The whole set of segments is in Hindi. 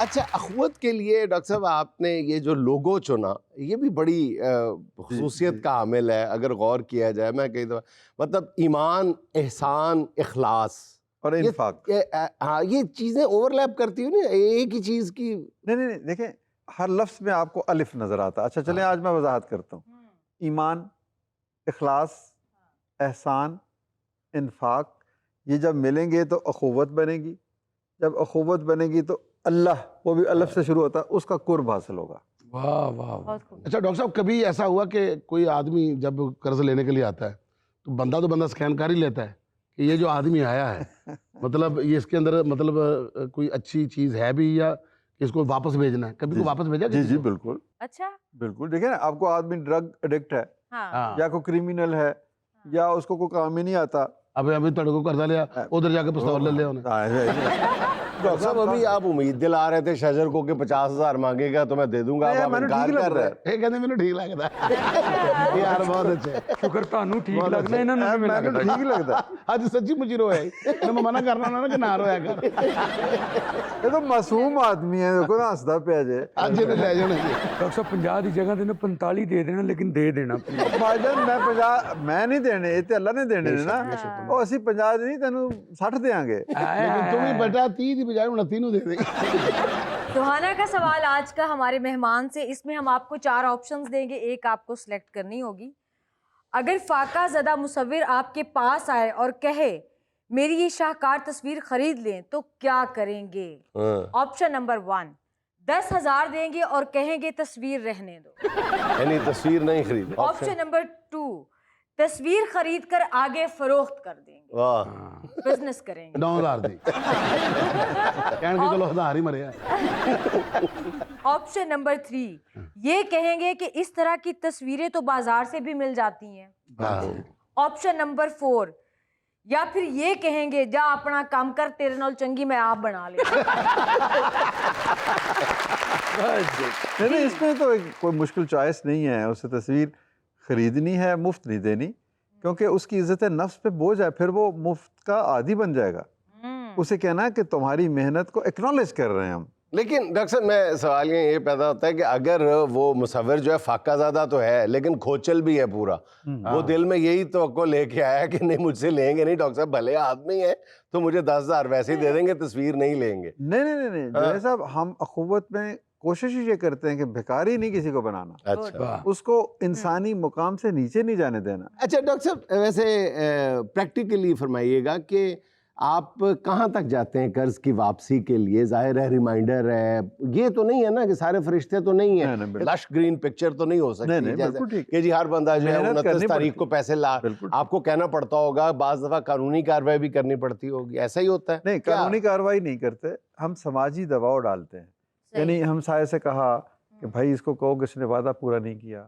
अच्छा, अखवत के लिए डॉक्टर साहब आपने ये जो लोगो चुना, ये भी बड़ी खसूसियत का हामिल है अगर गौर किया जाए। मैं कही दफ़ा मतलब ईमान, एहसान, इखलास और इन्फाक, हाँ, ये चीज़ें ओवरलैप करती हूँ ना एक ही चीज़ की। नहीं, देखें हर लफ्ज़ में आपको अलिफ नज़र आता। अच्छा चलें आज मैं वजाहत करता हूँ। ईमान, इखलास, एहसान, इन्फाक, ये जब मिलेंगे तो अखुवत बनेगी। जब अखुवत बनेगी तो अल्लाह, वो भी अल्लाह से शुरू होता है, उसका कुर्ब हासिल होगा। वाह वाह वाह। अच्छा डॉक्टर साहब, कभी ऐसा हुआ कि कोई आदमी जब कर्ज लेने के लिए आता है तो बंदा स्कैन कर ही लेता है कि ये जो आदमी आया है मतलब ये इसके अंदर मतलब कोई अच्छी चीज है भी या इसको वापस भेजना है? कभी को वापस भेजा जी किसी जी को? बिल्कुल अच्छा। बिल्कुल। देखिए ना, आपको आदमी ड्रग एडिक्ट है हाँ। या कोई क्रिमिनल है या उसको कोई काम ही नहीं आता, अबे अभी तड़को को कर्जा लिया, उधर जाके पिस्तौल ले लिया उन्हें। डॉक्टर साहब अभी आप उम्मीद दिला रहे थे शजर को कि 50,000 मांगेगा तो मैं दे दूंगा, अब आप इनकार कर रहे हैं। ਇਹ ਕਹਿੰਦੇ ਮੈਨੂੰ ਠੀਕ ਲੱਗਦਾ ਯਾਰ ਬਹੁਤ ਅੱਛਾ ਸ਼ੁਕਰ ਤੁਹਾਨੂੰ ਠੀਕ ਲੱਗਦਾ, ਇਹਨਾਂ ਨੂੰ ਕਿਵੇਂ मैंने ਲੱਗਦਾ? ठीक लगता ਅੱਜ ਸੱਚੀ ਮੁੱਚੀ ਰੋਇਆ ਮੈਂ ਮਨਾ ਕਰਨਾ ਨਾ ਕਿ ਨਾ ਰੋਇਆ ਕਰ ये तो मासूम आदमी है, देखो ना हंसदा पे जे। ਅੱਜ ਇਹਨੇ ਲੈ ਜਾਣਾ ਸੀ। ਡਾਕਟਰ ਸਾਹਿਬ 50 ਦੀ ਜਗ੍ਹਾ ਤੇ ਨਾ 45 ਦੇ ਦੇਣਾ, ਲੇਕਿਨ ਦੇ ਦੇਣਾ। भाईजान मैं 50 मैं नहीं देने, ये ते अल्लाह ने देने ने ना। ओ ਅਸੀਂ 50 नहीं तेनू 60 देंगे। लेकिन तुम ही बेटा 30 की बजाय 29 ਨੂੰ ਦੇ ਦੇ। सुहाना का सवाल आज का हमारे मेहमान से, इसमें हम आपको 4 ऑप्शंस देंगे, एक आपको सिलेक्ट करनी होगी। अगर फाका ज़दा मुसव्विर आपके पास आए और कहे मेरी ये शाहकार तस्वीर खरीद लें तो क्या करेंगे? ऑप्शन नंबर 1, 10,000 देंगे और कहेंगे तस्वीर रहने दो। यानी तस्वीर नहीं खरीद। ऑप्शन नंबर 2, तस्वीर खरीद कर आगे फरोख्त कर देंगे, वाह, बिजनेस करेंगे। 9000 ਦੀ ਕਹਿਣ ਕੇ ਚਲੋ ਹਜ਼ਾਰ ਹੀ ਮਰਿਆ। ऑप्शन नंबर 3, ये कहेंगे कि इस तरह की तस्वीरें तो बाजार से भी मिल जाती हैं। ऑप्शन नंबर 4, या फिर ये कहेंगे जा अपना काम कर, तेरे नाल चंगी मैं आप बना ले। नहीं इसमें तो कोई मुश्किल चॉइस नहीं है, उसे तस्वीर खरीदनी है, मुफ्त नहीं देनी, क्योंकि उसकी इज्जत नफ्स पे बोझ है, फिर वो मुफ्त का आदी बन जाएगा। उसे कहना है कि तुम्हारी मेहनत को एक्नॉलेज कर रहे हैं हम। लेकिन डॉक्टर साहब मैं सवाल ये पैदा होता है कि अगर वो मुसव्विर जो है फाका ज़्यादा तो है लेकिन खोचल भी है पूरा, वो दिल में यही तवक्को लेके आया कि नहीं मुझसे लेंगे नहीं डॉक्टर साहब, भले आदमी है तो मुझे 10,000 वैसे ही दे देंगे, तस्वीर नहीं लेंगे। नहीं जय साहब, हम अखुवत में कोशिश ये करते हैं कि भिखारी नहीं किसी को बनाना, अच्छा, उसको इंसानी मुकाम से नीचे नहीं जाने देना। अच्छा डॉक्टर साहब वैसे प्रैक्टिकली फरमाइएगा कि आप कहाँ तक जाते हैं कर्ज की वापसी के लिए? जाहिर है रिमाइंडर है, ये तो नहीं है ना कि सारे फरिश्ते तो नहीं है, लश ग्रीन पिक्चर तो नहीं हो सकती नहीं, बिल्कुल ठीक कि जी हर बंदा जो है 29 तारीख को पैसे ला, बिल्कुल। आपको कहना पड़ता होगा, बाज दफा कानूनी कार्रवाई भी करनी पड़ती होगी, ऐसा ही होता है? नहीं, कानूनी कार्रवाई नहीं करते, हम समाजी दबाव डालते हैं। यानी हम साय से कहा कि भाई इसको कहो कि इसने वादा पूरा नहीं किया,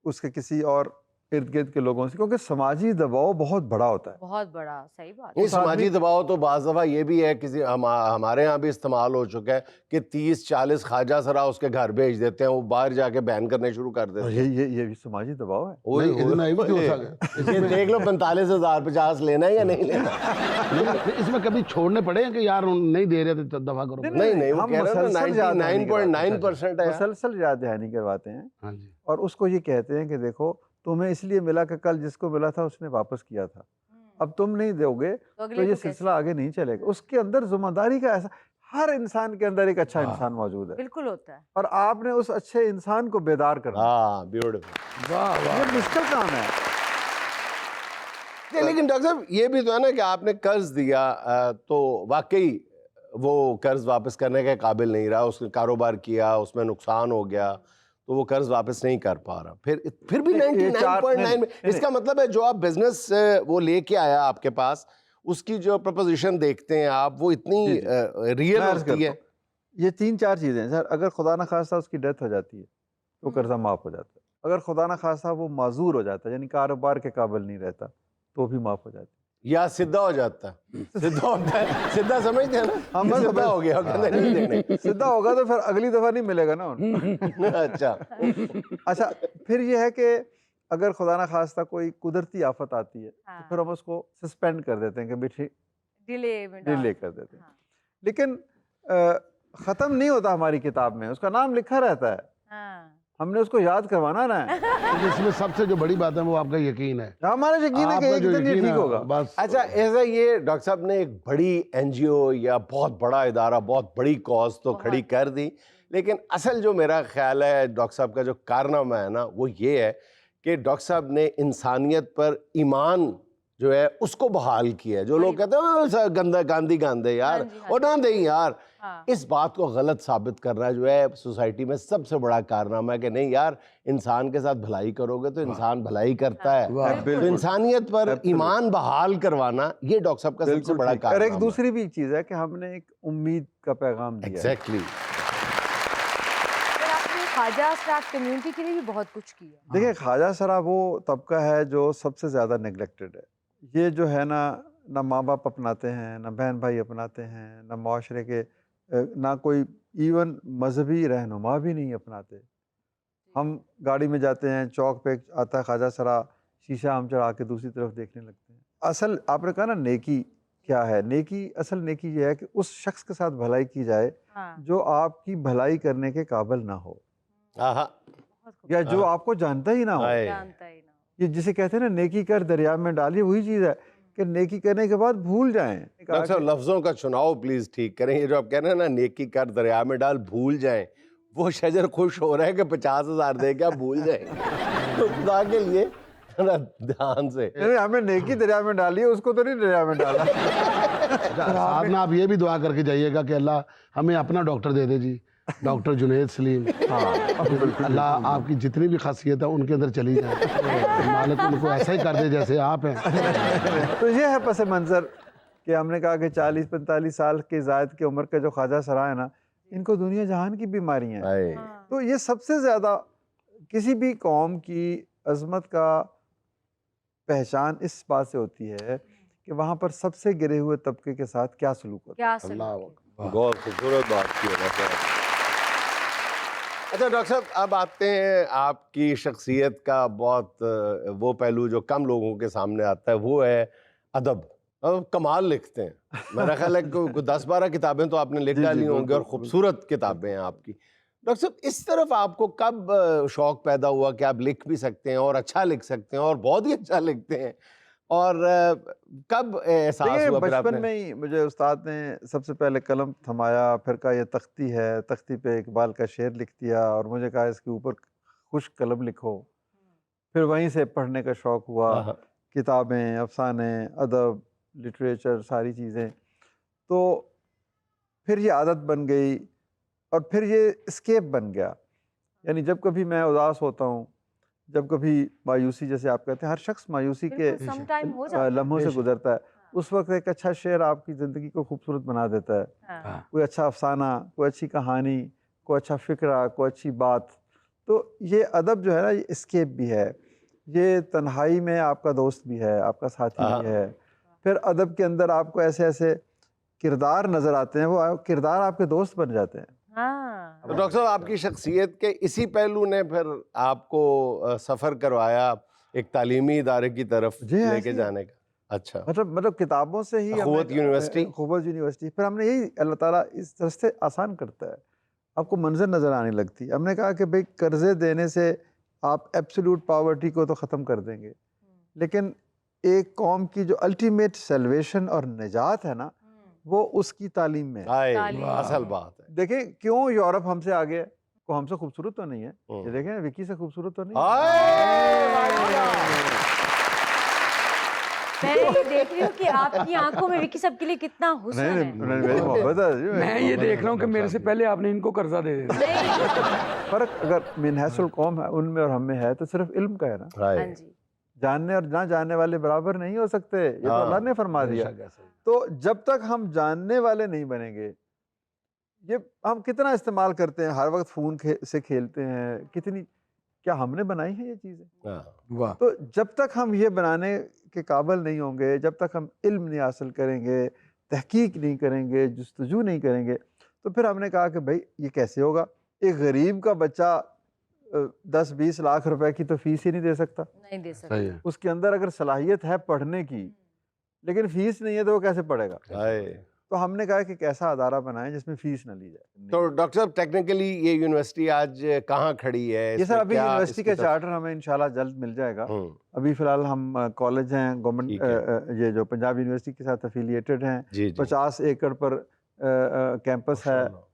उसके किसी और इर्द गिर्द के लोगों से, क्योंकि समाजी दबाव बहुत बड़ा होता है। बहुत बड़ा, सही बात। नहीं, समाजी दबाव तो बाज़ दफ़ा ये भी है, किसी हमारे यहाँ भी इस्तेमाल हो चुका है कि 30-40 ख्वाजा सरा उसके घर भेज देते हैं, वो बाहर जाके बैन करने शुरू कर देते हैं। ये भी समाजी दबाव है। ये देख लो 45,000 50 लेना है या नहीं लेना। इसमें कभी छोड़ने पड़े हैं कि यार नहीं दे रहे थे दफा करो? नहीं, वो कह रहे हैं 99.9% है, मुसलसल याद दहानी करवाते हैं। हाँ जी। और उसको ये कहते हैं कि देखो तुम्हें इसलिए मिला कि कल जिसको मिला था उसने वापस किया था, अब तुम नहीं दोगे तो ये सिलसिला आगे नहीं चलेगा। उसके अंदर जिम्मेदारी का ऐसा, हर इंसान के अंदर एक अच्छा इंसान मौजूद है, बिल्कुल होता है, और आपने उस अच्छे इंसान को बेदार करना। हाँ, ब्यूटीफुल, ये मुश्किल काम है। लेकिन डॉक्टर साहब ये भी तो है ना कि आपने कर्ज दिया तो वाकई वो कर्ज वापस करने के काबिल नहीं रहा, उसने कारोबार किया, उसमें नुकसान हो गया तो वो कर्ज वापस नहीं कर पा रहा, फिर भी 99.9 में, इसका मतलब है जो आप बिजनेस वो लेके आया आपके पास, उसकी जो प्रपोजिशन देखते हैं आप, वो इतनी रियल होती है। ये 3-4 चीजें हैं सर। अगर खुदा ना खास्ता उसकी डेथ हो जाती है तो कर्जा माफ हो जाता है। अगर खुदा ना खास्ता वो माजूर हो जाता है, यानी कारोबार के काबिल नहीं रहता, तो भी माफ हो जाती है। या सीधा हो जाता है, सीधा होता है, सीधा समझते हैं ना, हम सीधा हो गया, कहते नहीं देने। सीधा होगा तो फिर अगली दफा नहीं मिलेगा ना उन्हें। अच्छा, फिर ये है कि अगर खुदा ना खास्ता कोई कुदरती आफत आती है तो फिर हम उसको सस्पेंड कर देते हैं कि बेटी डिले कर देते हैं। लेकिन ख़त्म नहीं होता हमारी किताब में, उसका नाम लिखा रहता है, हाँ। हमने उसको याद करवाना ना है। तो इसमें सबसे जो बड़ी बात है वो आपका यकीन है। हमारा यकीन है कि आपका एक जो दिन ये यकीन ठीक है, होगा। बस। अच्छा, ऐसा ये डॉक्टर साहब ने एक बड़ी एनजीओ या बहुत बड़ा इदारा, बहुत बड़ी कॉज तो खड़ी कर दी, लेकिन असल जो मेरा ख्याल है डॉक्टर साहब का जो कारनामा है ना, वो ये है कि डॉक्टर साहब ने इंसानियत पर ईमान जो है उसको बहाल किया है। जो लोग कहते हैं गंदा गांधी गांधे यार, और ना दें यार, इस बात को गलत साबित करना जो है सोसाइटी में सबसे बड़ा कारनामा है कि नहीं यार, इंसान के साथ भलाई करोगे तो इंसान भलाई करता है। तो इंसानियत पर ईमान बहाल करवाना ये डॉक्टर साहब का सबसे बड़ा और कारनामा एक दूसरी भी चीज़ है कि हमने एक उम्मीद का पैगाम दिया है। एग्जैक्टली। फिर आपने ख्वाजा असराफ कम्युनिटी के लिए भी बहुत कुछ किया। देखिए, ख्वाजा सरा वो तबका है जो सबसे ज़्यादा नेग्लेक्टेड है। ये जो है ना माँ बाप अपनाते हैं, ना बहन भाई अपनाते हैं, ना माशरे के ना कोई इवन मजहबी रहनुमा भी नहीं अपनाते। हम गाड़ी में जाते हैं, चौक पे आता है ख्वाजा सरा, शीशा हम चढ़ा के दूसरी तरफ देखने लगते हैं। असल आपने कहा ना नेकी क्या है, नेकी असल नेकी ये है कि उस शख्स के साथ भलाई की जाए जो आपकी भलाई करने के काबिल ना हो, या जो आपको जानता ही ना हो। जानता ही ना हो। ये जिसे कहते हैं ना नेकी कर दरिया में डालिए, वही चीज़ है कि नेकी करने के बाद भूल जाएं। डॉक्टर साहब लफ्जों का चुनाव प्लीज ठीक करें। ये जो आप कह रहे हैं ना नेकी कर दरिया में डाल भूल जाएं, वो शजर खुश हो रहा है कि 50,000 दे के आप भूल जाएंगे। तो खुदा के लिए जरा ध्यान से। नहीं, हमने नेकी दरिया में डाली है, उसको तो नहीं दरिया में डाला। साथ में आप ये भी दुआ करके जाइएगा कि अल्लाह हमें अपना डॉक्टर दे दे जी, डॉक्टर जुनैद सलीम। अल्लाह आपकी जितनी भी खासियत है उनके अंदर चली जाए, मालिक उनको ऐसा ही कर दे जैसे आप हैं। तो ये है पस मंज़र कि हमने कहा कि 40-45 साल के ज़ायद की उम्र के जो ख्वाजा सरा है ना, इनको दुनिया जहान की बीमारियां हैं। तो ये सबसे ज़्यादा किसी भी कौम की अज़मत का पहचान इस बात से होती है कि वहाँ पर सबसे गिरे हुए तबके के साथ क्या सलूक होता है। क्या सलूक है। बहुत खूबसूरत बात की है। अच्छा डॉक्टर साहब, अब आते हैं आपकी शख्सियत का बहुत वो पहलू जो कम लोगों के सामने आता है, वो है अदब। अब कमाल लिखते हैं, मेरा ख्याल है कि 10-12 किताबें तो आपने लिख डाली होंगी और खूबसूरत किताबें हैं आपकी। डॉक्टर साहब, इस तरफ आपको कब शौक पैदा हुआ कि आप लिख भी सकते हैं और अच्छा लिख सकते हैं और बहुत ही अच्छा लिखते हैं, और कब एहसास हुआ? बचपन में ही मुझे उस्ताद ने सबसे पहले कलम थमाया, फिर कहा ये तख्ती है, तख्ती पे इकबाल का शेर लिख दिया और मुझे कहा इसके ऊपर खुश कलम लिखो। फिर वहीं से पढ़ने का शौक़ हुआ, किताबें, अफसाने, अदब, लिटरेचर, सारी चीज़ें। तो फिर ये आदत बन गई और फिर ये एस्केप बन गया। यानी जब कभी मैं उदास होता हूँ, जब कभी मायूसी, जैसे आप कहते हैं हर शख्स मायूसी के लम्हों से गुजरता है, उस वक्त एक अच्छा शेर आपकी ज़िंदगी को खूबसूरत बना देता है। कोई अच्छा अफसाना, कोई अच्छी कहानी, कोई अच्छा फ़िक्रा, कोई अच्छी बात। तो ये अदब जो है ना, ये एस्केप भी है, ये तन्हाई में आपका दोस्त भी है, आपका साथी भी है। फिर अदब के अंदर आपको ऐसे ऐसे किरदार नज़र आते हैं, वो किरदार आपके दोस्त बन जाते हैं। तो डॉक्टर साहब, आपकी शख्सियत के इसी पहलू ने फिर आपको सफ़र करवाया एक तालीमी इदारे की तरफ लेके जाने का? अच्छा, मतलब किताबों से ही अखुवत यूनिवर्सिटी फिर हमने यही, अल्लाह ताला इस तरह से आसान करता है, आपको मंजर नज़र आने लगती है। हमने कहा कि भाई कर्जे देने से आप एब्सोल्यूट पॉवर्टी को तो ख़त्म कर देंगे, लेकिन एक कौम की जो अल्टीमेट सेल्वेशन और निजात है ना, वो उसकी तालीम में है। असल बात है। देखें क्यों यूरोप हमसे आगे है, वो हमसे खूबसूरत तो नहीं है, ये देखें विकी से खूबसूरत तो नहीं है। मैं ये देख रही हूँ कि आपकी आंखों में विकी साहब के लिए कितना हुस्न है। मेरी मोहब्बत है। मैं ये देख रहा हूँ कि मेरे से पहले आपने इनको कर्जा दे दिया। फर्क अगर मिनहसुल कौम है उनमें और हमें है तो सिर्फ इल्म का है ना। हाँ जी। जानने और ना जानने वाले बराबर नहीं हो सकते, ये तो अल्लाह ने फरमा दिया। तो जब तक हम जानने वाले नहीं बनेंगे, ये हम कितना इस्तेमाल करते हैं, हर वक्त फ़ोन से खेलते हैं, कितनी, क्या हमने बनाई है ये चीज़ें? तो जब तक हम ये बनाने के काबिल नहीं होंगे, जब तक हम इल्म नहीं हासिल करेंगे, तहकीक नहीं करेंगे, जुस्तजू नहीं करेंगे, तो फिर हमने कहा कि भाई ये कैसे होगा? एक गरीब का बच्चा 10-20 लाख रुपए की तो फीस ही नहीं दे सकता। उसके अंदर अगर सलाहियत है पढ़ने की, लेकिन फीस नहीं है तो वो कैसे पढ़ेगा? तो हमने कहा कि एक ऐसा अदारा बनाएं जिसमें फीस ना ली जाए। तो डॉक्टर साहब टेक्निकली ये यूनिवर्सिटी आज कहाँ खड़ी है? ये सर इसमें अभी क्या यूनिवर्सिटी इसकी का तरफ- चार्टर हमें इंशाल्लाह जल्द मिल जाएगा। हम्म, अभी फिलहाल हम कॉलेज हैं ठीक गवर्नमेंट, ये जो पंजाब यूनिवर्सिटी के साथ एफिलिएटेड हैं। जी जी 50 एकड़ पर कैंपस है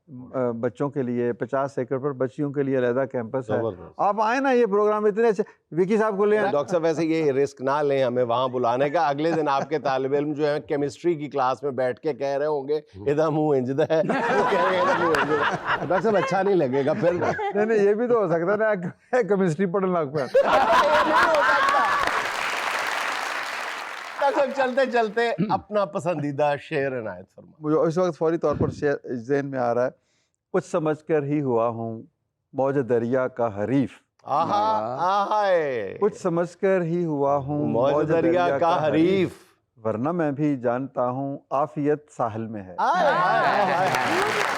बच्चों के लिए, 50 एकड़ पर बच्चियों के लिए अलहदा कैंपस है। जबरदस्त। आप आए ना, ये प्रोग्राम इतने अच्छे, विकी साहब को ले आए। डॉक्टर साहब वैसे ये रिस्क ना लें हमें वहां बुलाने का। अगले दिन आपके तालिब इल्म जो है केमिस्ट्री की क्लास में बैठ के कह रहे होंगे इधर मुंह इंजदा है, वो कह रहे हैं इधर मुंह इंजदा है। डॉक्टर साहब अच्छा नहीं लगेगा फिर। नहीं, ये भी तो हो सकता है ना, केमिस्ट्री पढ़ने लग पे। डॉक्टर साहब चलते चलते अपना पसंदीदा शेर इनायत फरमा। मुझे इस वक्त फौरी तौर पर ज़हन में आ रहा है, कुछ समझकर ही हुआ हूँ मौज दरिया का हरीफ। आहा आहाए, कुछ समझकर ही हुआ हूँ मौज दरिया का हरीफ। वरना मैं भी जानता हूँ आफियत साहिल में है। आए, आए, आए, आए।